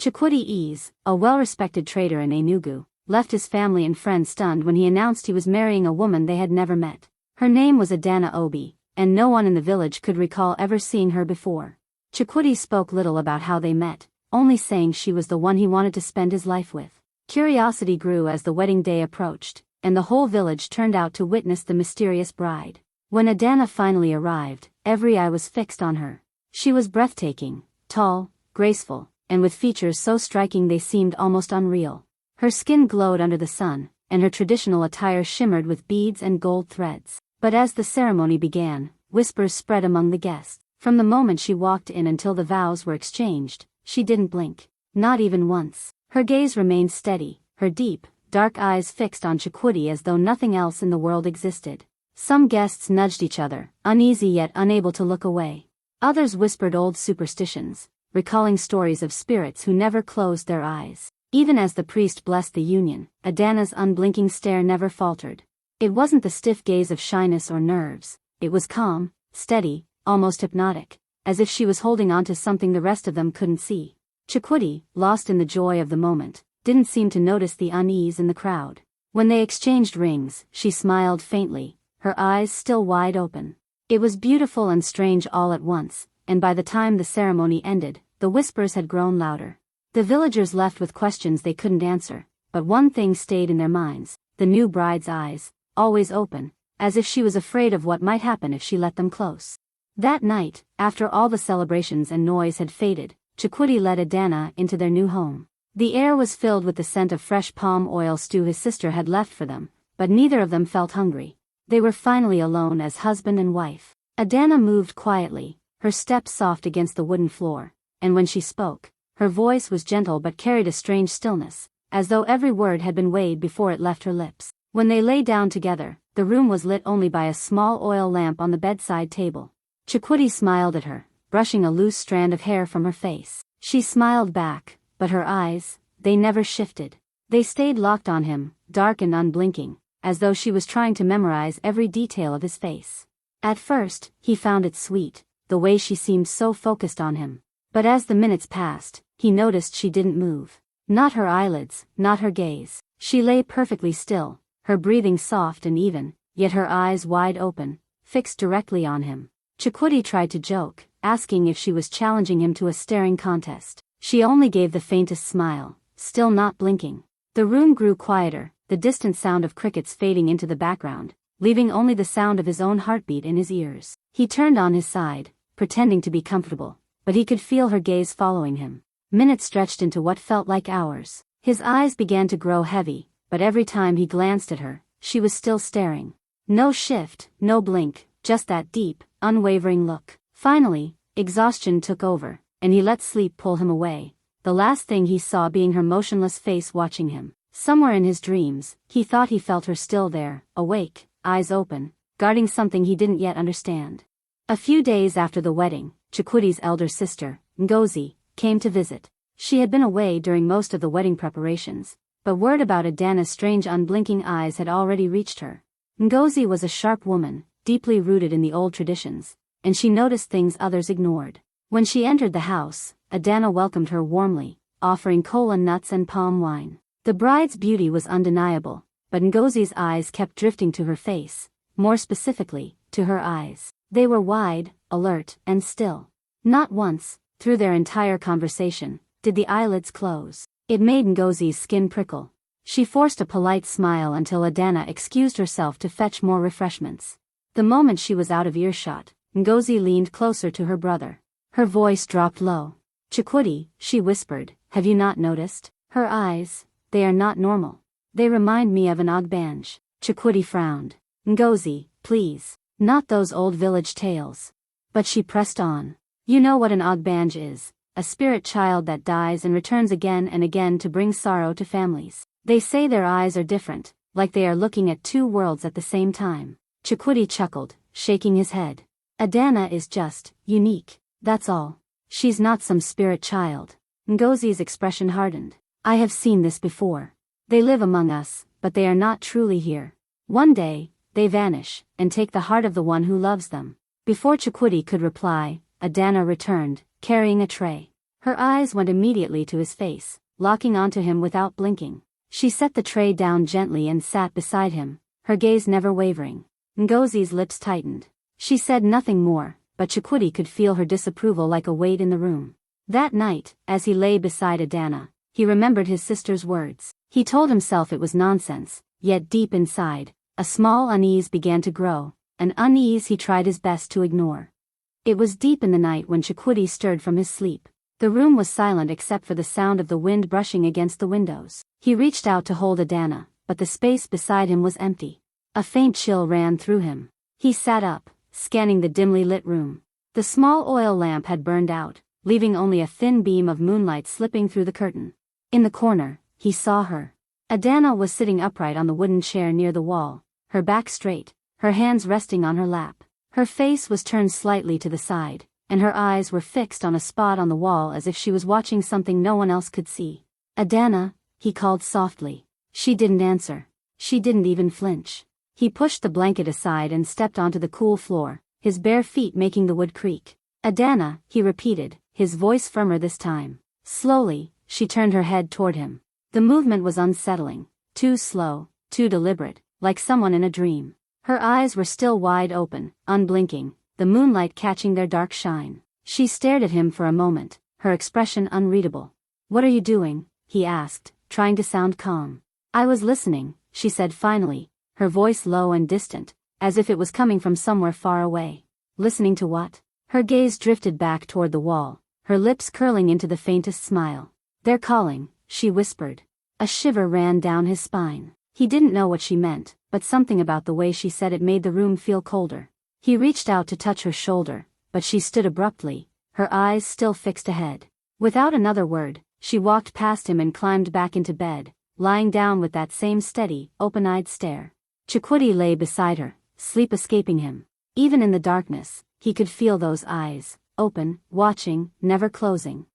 Chukwudi, a well-respected trader in Enugu, left his family and friends stunned when he announced he was marrying a woman they had never met. Her name was Adana Obi, and no one in the village could recall ever seeing her before. Chukwudi spoke little about how they met, only saying she was the one he wanted to spend his life with. Curiosity grew as the wedding day approached, and the whole village turned out to witness the mysterious bride. When Adana finally arrived, every eye was fixed on her. She was breathtaking, tall, graceful, and with features so striking they seemed almost unreal. Her skin glowed under the sun, and her traditional attire shimmered with beads and gold threads. But as the ceremony began, whispers spread among the guests. From the moment she walked in until the vows were exchanged, she didn't blink. Not even once. Her gaze remained steady, her deep, dark eyes fixed on Chukwudi as though nothing else in the world existed. Some guests nudged each other, uneasy yet unable to look away. Others whispered old superstitions, recalling stories of spirits who never closed their eyes. Even as the priest blessed the union, Adana's unblinking stare never faltered. It wasn't the stiff gaze of shyness or nerves, it was calm, steady, almost hypnotic, as if she was holding on to something the rest of them couldn't see. Chukwudi, lost in the joy of the moment, didn't seem to notice the unease in the crowd. When they exchanged rings, she smiled faintly, her eyes still wide open. It was beautiful and strange all at once, and by the time the ceremony ended, the whispers had grown louder. The villagers left with questions they couldn't answer, but one thing stayed in their minds: the new bride's eyes, always open, as if she was afraid of what might happen if she let them close. That night, after all the celebrations and noise had faded, Chukwudi led Adana into their new home. The air was filled with the scent of fresh palm oil stew his sister had left for them, but neither of them felt hungry. They were finally alone as husband and wife. Adana moved quietly, her steps soft against the wooden floor, and when she spoke, her voice was gentle but carried a strange stillness, as though every word had been weighed before it left her lips. When they lay down together, the room was lit only by a small oil lamp on the bedside table. Chukwudi smiled at her, brushing a loose strand of hair from her face. She smiled back, but her eyes, they never shifted. They stayed locked on him, dark and unblinking, as though she was trying to memorize every detail of his face. At first, he found it sweet, the way she seemed so focused on him. But as the minutes passed, he noticed she didn't move. Not her eyelids, not her gaze. She lay perfectly still, her breathing soft and even, yet her eyes wide open, fixed directly on him. Chukwudi tried to joke, asking if she was challenging him to a staring contest. She only gave the faintest smile, still not blinking. The room grew quieter, the distant sound of crickets fading into the background, leaving only the sound of his own heartbeat in his ears. He turned on his side, pretending to be comfortable, but he could feel her gaze following him. Minutes stretched into what felt like hours. His eyes began to grow heavy, but every time he glanced at her, she was still staring. No shift, no blink, just that deep, unwavering look. Finally, exhaustion took over, and he let sleep pull him away, the last thing he saw being her motionless face watching him. Somewhere in his dreams, he thought he felt her still there, awake, eyes open, guarding something he didn't yet understand. A few days after the wedding, Chukwudi's elder sister, Ngozi, came to visit. She had been away during most of the wedding preparations, but word about Adana's strange unblinking eyes had already reached her. Ngozi was a sharp woman, deeply rooted in the old traditions, and she noticed things others ignored. When she entered the house, Adana welcomed her warmly, offering kola nuts and palm wine. The bride's beauty was undeniable, but Ngozi's eyes kept drifting to her face, more specifically, to her eyes. They were wide, alert, and still. Not once, through their entire conversation, did the eyelids close. It made Ngozi's skin prickle. She forced a polite smile until Adana excused herself to fetch more refreshments. The moment she was out of earshot, Ngozi leaned closer to her brother. Her voice dropped low. "Chukwudi," she whispered, "have you not noticed? Her eyes, they are not normal. They remind me of an Ogbanj." Chukwudi frowned. "Ngozi, please. Not those old village tales." But she pressed on. "You know what an Ogbanj is, a spirit child that dies and returns again and again to bring sorrow to families. They say their eyes are different, like they are looking at two worlds at the same time." Chukwudi chuckled, shaking his head. "Adana is just unique, that's all. She's not some spirit child." Ngozi's expression hardened. "I have seen this before. They live among us, but they are not truly here. One day, they vanish, and take the heart of the one who loves them." Before Chukwudi could reply, Adana returned, carrying a tray. Her eyes went immediately to his face, locking onto him without blinking. She set the tray down gently and sat beside him, her gaze never wavering. Ngozi's lips tightened. She said nothing more, but Chikwudi could feel her disapproval like a weight in the room. That night, as he lay beside Adana, he remembered his sister's words. He told himself it was nonsense, yet deep inside, a small unease began to grow, an unease he tried his best to ignore. It was deep in the night when Chikwudi stirred from his sleep. The room was silent except for the sound of the wind brushing against the windows. He reached out to hold Adana, but the space beside him was empty. A faint chill ran through him. He sat up, scanning the dimly lit room. The small oil lamp had burned out, leaving only a thin beam of moonlight slipping through the curtain. In the corner, he saw her. Adana was sitting upright on the wooden chair near the wall, her back straight, her hands resting on her lap. Her face was turned slightly to the side, and her eyes were fixed on a spot on the wall as if she was watching something no one else could see. "Adana," he called softly. She didn't answer. She didn't even flinch. He pushed the blanket aside and stepped onto the cool floor, his bare feet making the wood creak. "Adana," he repeated, his voice firmer this time. Slowly, she turned her head toward him. The movement was unsettling, too slow, too deliberate, like someone in a dream. Her eyes were still wide open, unblinking, the moonlight catching their dark shine. She stared at him for a moment, her expression unreadable. "What are you doing?" he asked, trying to sound calm. "I was listening," she said finally, her voice low and distant, as if it was coming from somewhere far away. "Listening to what?" Her gaze drifted back toward the wall, her lips curling into the faintest smile. "They're calling," she whispered. A shiver ran down his spine. He didn't know what she meant, but something about the way she said it made the room feel colder. He reached out to touch her shoulder, but she stood abruptly, her eyes still fixed ahead. Without another word, she walked past him and climbed back into bed, lying down with that same steady, open-eyed stare. Chikwudi lay beside her, sleep escaping him. Even in the darkness, he could feel those eyes, open, watching, never closing.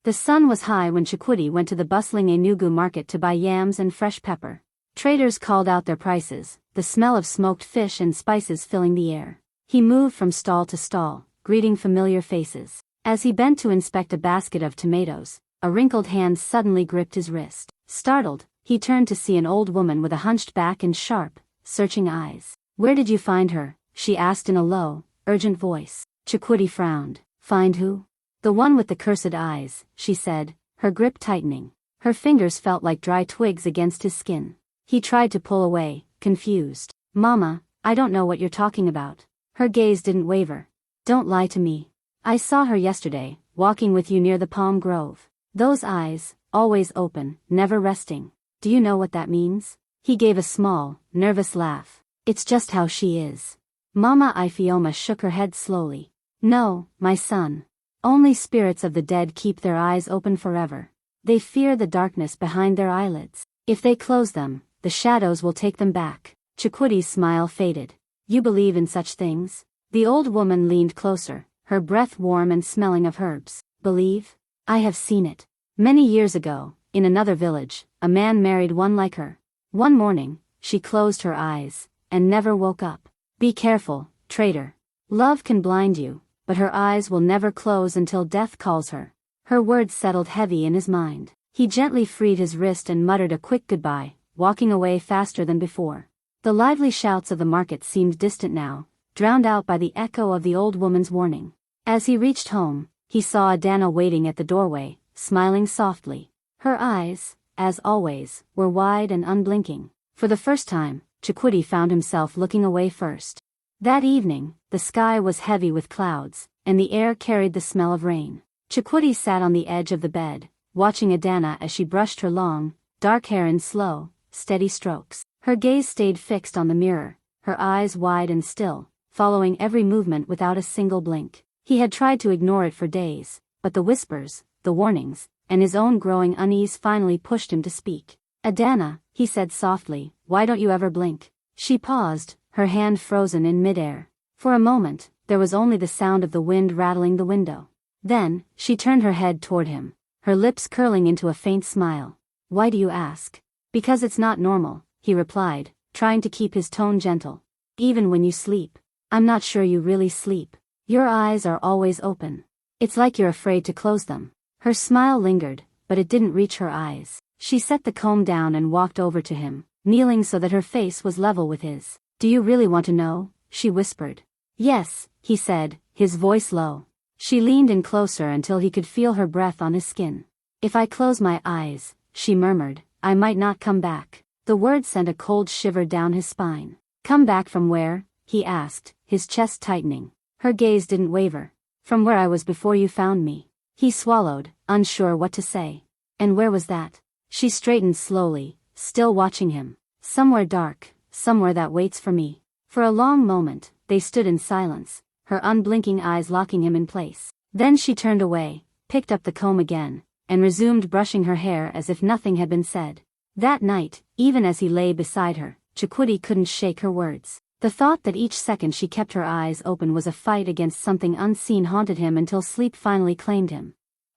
The sun was high when Chikwudi went to the bustling Enugu market to buy yams and fresh pepper. Traders called out their prices, the smell of smoked fish and spices filling the air. He moved from stall to stall, greeting familiar faces. As he bent to inspect a basket of tomatoes, a wrinkled hand suddenly gripped his wrist. Startled, he turned to see an old woman with a hunched back and sharp, searching eyes. "Where did you find her?" she asked in a low, urgent voice. Chikwudi frowned. "Find who?" "The one with the cursed eyes," she said, her grip tightening. Her fingers felt like dry twigs against his skin. He tried to pull away, confused. "Mama, I don't know what you're talking about." Her gaze didn't waver. "Don't lie to me. I saw her yesterday, walking with you near the palm grove. Those eyes, always open, never resting. Do you know what that means?" He gave a small, nervous laugh. "It's just how she is." Mama Ifeoma shook her head slowly. "No, my son. Only spirits of the dead keep their eyes open forever. They fear the darkness behind their eyelids. If they close them, the shadows will take them back." Chikwidi's smile faded. "You believe in such things?" The old woman leaned closer, her breath warm and smelling of herbs. "Believe? I have seen it. Many years ago, in another village, a man married one like her. One morning, she closed her eyes, and never woke up. Be careful, traitor. Love can blind you, but her eyes will never close until death calls her." Her words settled heavy in his mind. He gently freed his wrist and muttered a quick goodbye, walking away faster than before. The lively shouts of the market seemed distant now, drowned out by the echo of the old woman's warning. As he reached home, he saw Adana waiting at the doorway, smiling softly. Her eyes, as always, were wide and unblinking. For the first time, Chikwudi found himself looking away first. That evening, the sky was heavy with clouds, and the air carried the smell of rain. Chikwudi sat on the edge of the bed, watching Adana as she brushed her long, dark hair in slow, steady strokes. Her gaze stayed fixed on the mirror, her eyes wide and still, following every movement without a single blink. He had tried to ignore it for days, but the whispers, the warnings, and his own growing unease finally pushed him to speak. "Adana," he said softly, "why don't you ever blink?" She paused, her hand frozen in midair. For a moment, there was only the sound of the wind rattling the window. Then, she turned her head toward him, her lips curling into a faint smile. "Why do you ask?" "Because it's not normal," he replied, trying to keep his tone gentle. "Even when you sleep. I'm not sure you really sleep. Your eyes are always open. It's like you're afraid to close them." Her smile lingered, but it didn't reach her eyes. She set the comb down and walked over to him, kneeling so that her face was level with his. "Do you really want to know?" she whispered. "Yes," he said, his voice low. She leaned in closer until he could feel her breath on his skin. "If I close my eyes," she murmured, "I might not come back." The word sent a cold shiver down his spine. "Come back from where?" he asked, his chest tightening. Her gaze didn't waver. "From where I was before you found me." He swallowed, unsure what to say. "And where was that?" She straightened slowly, still watching him. "Somewhere dark, somewhere that waits for me." For a long moment, they stood in silence, her unblinking eyes locking him in place. Then she turned away, picked up the comb again, and resumed brushing her hair as if nothing had been said. That night, even as he lay beside her, Chikuti couldn't shake her words. The thought that each second she kept her eyes open was a fight against something unseen haunted him until sleep finally claimed him.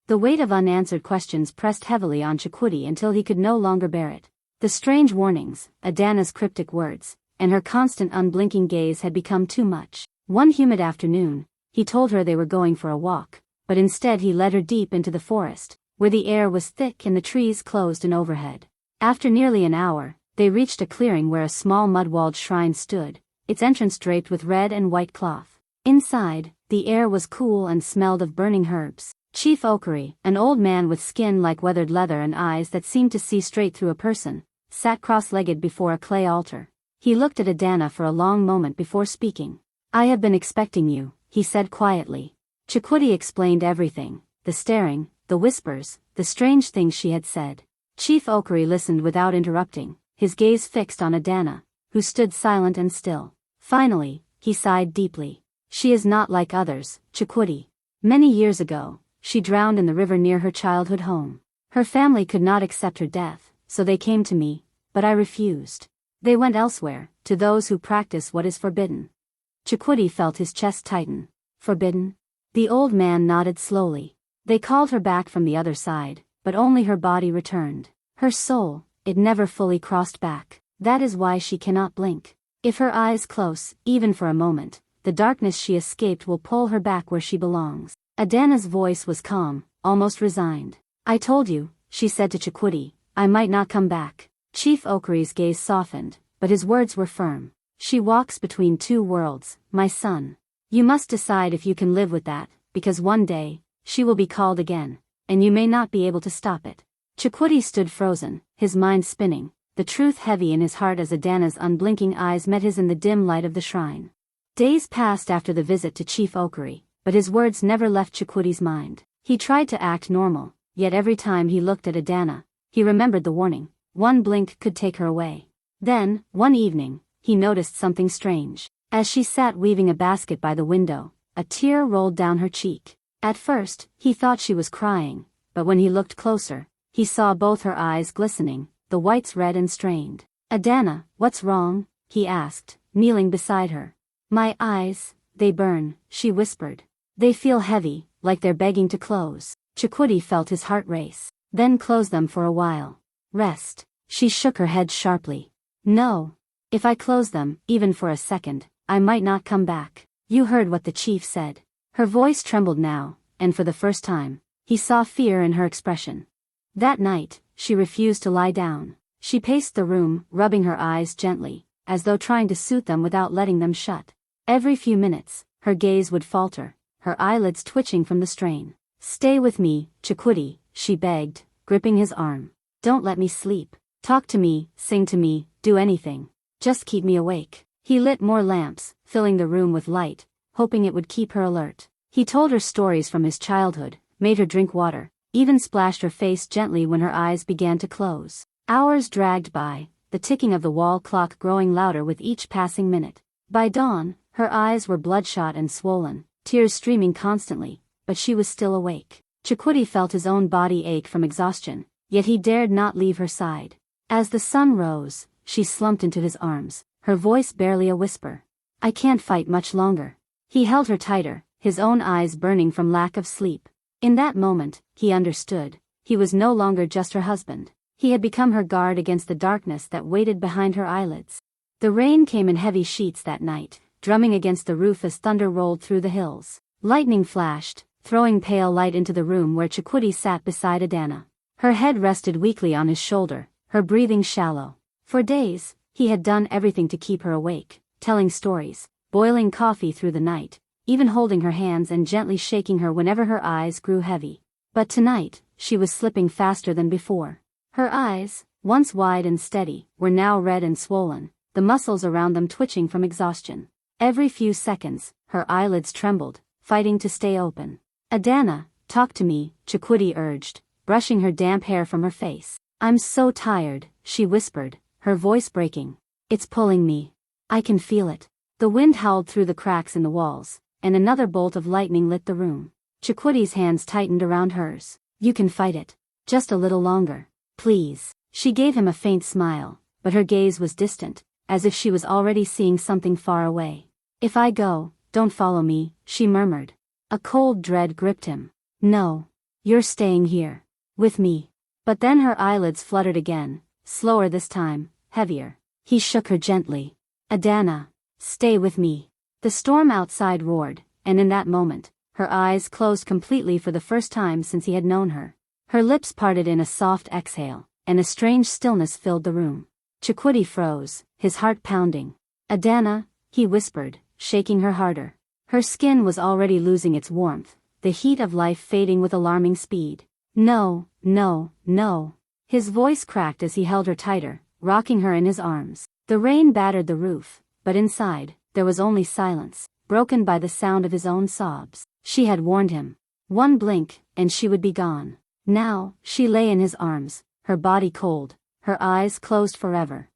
The weight of unanswered questions pressed heavily on Chikuti until he could no longer bear it. The strange warnings, Adana's cryptic words, and her constant unblinking gaze had become too much. One humid afternoon, he told her they were going for a walk, but instead he led her deep into the forest, where the air was thick and the trees closed in overhead. After nearly an hour, they reached a clearing where a small mud-walled shrine stood, its entrance draped with red and white cloth. Inside, the air was cool and smelled of burning herbs. Chief Okari, an old man with skin like weathered leather and eyes that seemed to see straight through a person, sat cross-legged before a clay altar. He looked at Adana for a long moment before speaking. "I have been expecting you," he said quietly. Chikuti explained everything, the staring, the whispers, the strange things she had said. Chief Okari listened without interrupting, his gaze fixed on Adana, who stood silent and still. Finally, he sighed deeply. "She is not like others, Chikuti. Many years ago, she drowned in the river near her childhood home. Her family could not accept her death, so they came to me, but I refused. They went elsewhere, to those who practice what is forbidden." Chikuti felt his chest tighten. "Forbidden?" The old man nodded slowly. "They called her back from the other side, but only her body returned. Her soul, it never fully crossed back. That is why she cannot blink. If her eyes close, even for a moment, the darkness she escaped will pull her back where she belongs." Adana's voice was calm, almost resigned. "I told you," she said to Chikuti, "I might not come back." Chief Okari's gaze softened, but his words were firm. "She walks between two worlds, my son. You must decide if you can live with that, because one day, she will be called again, and you may not be able to stop it." Chikuti stood frozen, his mind spinning, the truth heavy in his heart as Adana's unblinking eyes met his in the dim light of the shrine. Days passed after the visit to Chief Okari, but his words never left Chikuti's mind. He tried to act normal, yet every time he looked at Adana, he remembered the warning. One blink could take her away. Then, one evening, he noticed something strange. As she sat weaving a basket by the window, a tear rolled down her cheek. At first, he thought she was crying, but when he looked closer, he saw both her eyes glistening, the whites red and strained. "Adana, what's wrong?" he asked, kneeling beside her. "My eyes, they burn," she whispered. "They feel heavy, like they're begging to close." Chikuti felt his heart race. "Then close them for a while. Rest." She shook her head sharply. "No. If I close them, even for a second, I might not come back." "You heard what the chief said." Her voice trembled now, and for the first time, he saw fear in her expression. That night, she refused to lie down. She paced the room, rubbing her eyes gently, as though trying to soothe them without letting them shut. Every few minutes, her gaze would falter, her eyelids twitching from the strain. "Stay with me, Chikuti," she begged, gripping his arm. "Don't let me sleep. Talk to me, sing to me, do anything. Just keep me awake." He lit more lamps, filling the room with light, hoping it would keep her alert. He told her stories from his childhood, made her drink water, even splashed her face gently when her eyes began to close. Hours dragged by, the ticking of the wall clock growing louder with each passing minute. By dawn, her eyes were bloodshot and swollen, tears streaming constantly, but she was still awake. Chikuti felt his own body ache from exhaustion, yet he dared not leave her side. As the sun rose, she slumped into his arms, her voice barely a whisper. "I can't fight much longer." He held her tighter, his own eyes burning from lack of sleep. In that moment, he understood. He was no longer just her husband. He had become her guard against the darkness that waited behind her eyelids. The rain came in heavy sheets that night, drumming against the roof as thunder rolled through the hills. Lightning flashed, throwing pale light into the room where Chikuti sat beside Adana. Her head rested weakly on his shoulder, her breathing shallow. For days, he had done everything to keep her awake, telling stories, boiling coffee through the night, even holding her hands and gently shaking her whenever her eyes grew heavy. But tonight, she was slipping faster than before. Her eyes, once wide and steady, were now red and swollen, the muscles around them twitching from exhaustion. Every few seconds, her eyelids trembled, fighting to stay open. Adana, talk to me, Chikuti urged, brushing her damp hair from her face. I'm so tired, she whispered, her voice breaking. It's pulling me. I can feel it. The wind howled through the cracks in the walls, and another bolt of lightning lit the room. Chikuti's hands tightened around hers. You can fight it. Just a little longer. Please. She gave him a faint smile, but her gaze was distant, as if she was already seeing something far away. If I go, don't follow me, she murmured. A cold dread gripped him. No. You're staying here. With me. But then her eyelids fluttered again, slower this time, heavier. He shook her gently. Adana. Stay with me. The storm outside roared, and in that moment, her eyes closed completely for the first time since he had known her. Her lips parted in a soft exhale, and a strange stillness filled the room. Chikuti froze, his heart pounding. Adana, he whispered, shaking her harder. Her skin was already losing its warmth, the heat of life fading with alarming speed. No, no, no. His voice cracked as he held her tighter, rocking her in his arms. The rain battered the roof, but inside, there was only silence, broken by the sound of his own sobs. She had warned him. One blink, and she would be gone. Now, she lay in his arms, her body cold, her eyes closed forever.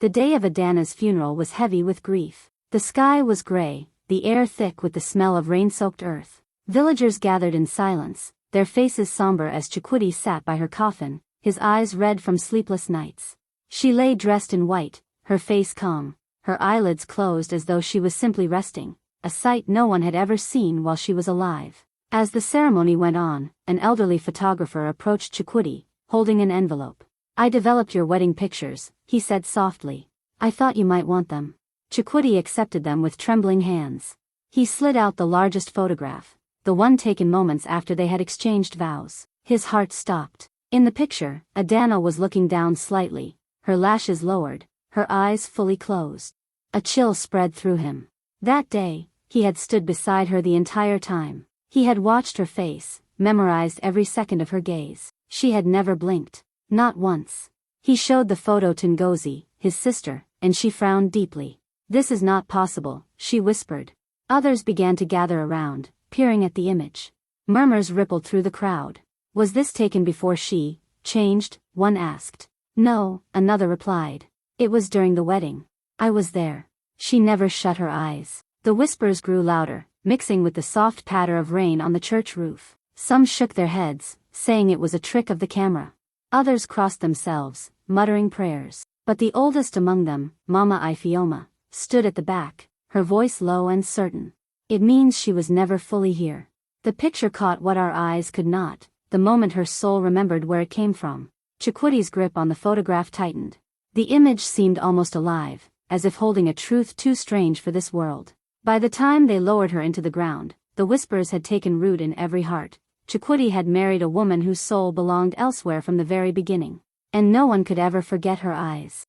The day of Adana's funeral was heavy with grief. The sky was gray, the air thick with the smell of rain-soaked earth. Villagers gathered in silence, their faces somber as Chikuti sat by her coffin, his eyes red from sleepless nights. She lay dressed in white, her face calm, her eyelids closed as though she was simply resting, a sight no one had ever seen while she was alive. As the ceremony went on, an elderly photographer approached Chikuti, holding an envelope. I developed your wedding pictures, he said softly. I thought you might want them. Chikuti accepted them with trembling hands. He slid out the largest photograph, the one taken moments after they had exchanged vows. His heart stopped. In the picture, Adana was looking down slightly, her lashes lowered, her eyes fully closed. A chill spread through him. That day, he had stood beside her the entire time. He had watched her face, memorized every second of her gaze. She had never blinked. Not once. He showed the photo to Ngozi, his sister, and she frowned deeply. This is not possible, she whispered. Others began to gather around, peering at the image. Murmurs rippled through the crowd. Was this taken before she changed? One asked. No, another replied. It was during the wedding. I was there. She never shut her eyes. The whispers grew louder, mixing with the soft patter of rain on the church roof. Some shook their heads, saying it was a trick of the camera. Others crossed themselves, muttering prayers. But the oldest among them, Mama Ifioma, stood at the back, her voice low and certain. It means she was never fully here. The picture caught what our eyes could not, the moment her soul remembered where it came from. Chikuti's grip on the photograph tightened. The image seemed almost alive, as if holding a truth too strange for this world. By the time they lowered her into the ground, the whispers had taken root in every heart. Chikuti had married a woman whose soul belonged elsewhere from the very beginning. And no one could ever forget her eyes.